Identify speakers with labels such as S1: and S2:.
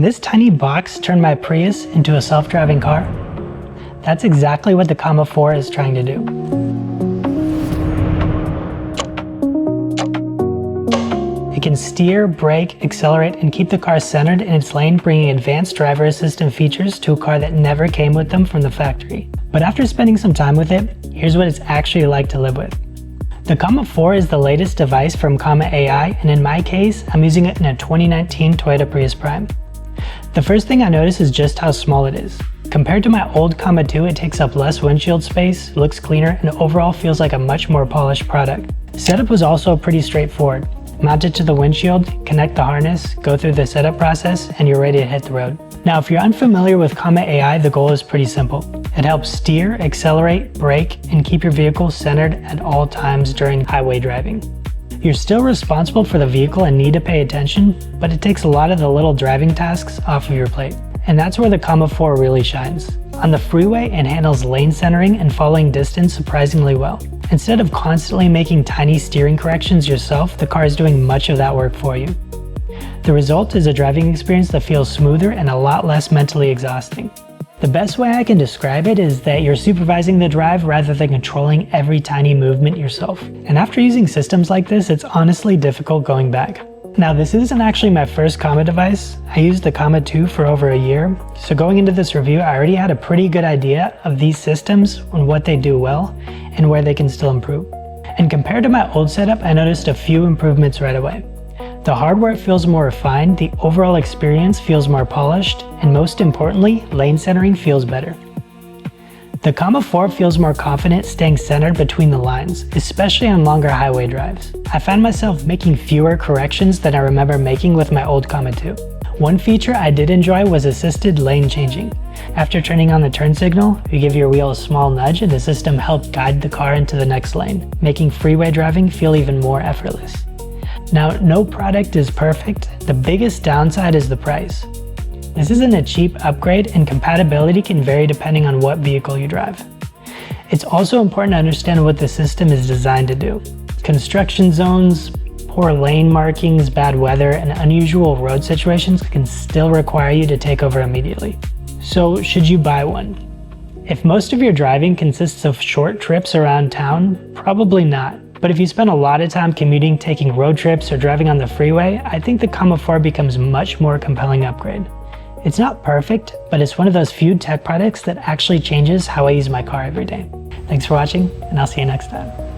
S1: this tiny box turn my Prius into a self-driving car? That's exactly what the Comma 4 is trying to do. It can steer, brake, accelerate, and keep the car centered in its lane, bringing advanced driver assistant features to a car that never came with them from the factory. But after spending some time with it, here's what it's actually like to live with. The Comma 4 is the latest device from Comma AI, and in my case, I'm using it in a 2019 Toyota Prius Prime. The first thing I notice is just how small it is. Compared to my old Comma 2, it takes up less windshield space, looks cleaner, and overall feels like a much more polished product. Setup was also pretty straightforward. Mount it to the windshield, connect the harness, go through the setup process, and you're ready to hit the road. Now, if you're unfamiliar with Comma AI, the goal is pretty simple. It helps steer, accelerate, brake, and keep your vehicle centered at all times during highway driving. You're still responsible for the vehicle and need to pay attention, but it takes a lot of the little driving tasks off of your plate. And that's where the Comma 4 really shines. On the freeway, it handles lane centering and following distance surprisingly well. Instead of constantly making tiny steering corrections yourself, the car is doing much of that work for you. The result is a driving experience that feels smoother and a lot less mentally exhausting. The best way I can describe it is that you're supervising the drive rather than controlling every tiny movement yourself. And after using systems like this, it's honestly difficult going back. Now, this isn't actually my first Comma device. I used the Comma 2 for over a year, so going into this review, I already had a pretty good idea of these systems and what they do well and where they can still improve. And compared to my old setup, I noticed a few improvements right away. The hardware feels more refined, the overall experience feels more polished, and most importantly, lane centering feels better. The Comma 4 feels more confident staying centered between the lines, especially on longer highway drives. I found myself making fewer corrections than I remember making with my old Comma 2. One feature I did enjoy was assisted lane changing. After turning on the turn signal, you give your wheel a small nudge and the system helped guide the car into the next lane, making freeway driving feel even more effortless. Now, no product is perfect. The biggest downside is the price. This isn't a cheap upgrade, and compatibility can vary depending on what vehicle you drive. It's also important to understand what the system is designed to do. Construction zones, poor lane markings, bad weather, and unusual road situations can still require you to take over immediately. So, should you buy one? If most of your driving consists of short trips around town, probably not. But if you spend a lot of time commuting, taking road trips, or driving on the freeway, I think the Comma 4 becomes a much more compelling upgrade. It's not perfect, but it's one of those few tech products that actually changes how I use my car every day. Thanks for watching, and I'll see you next time.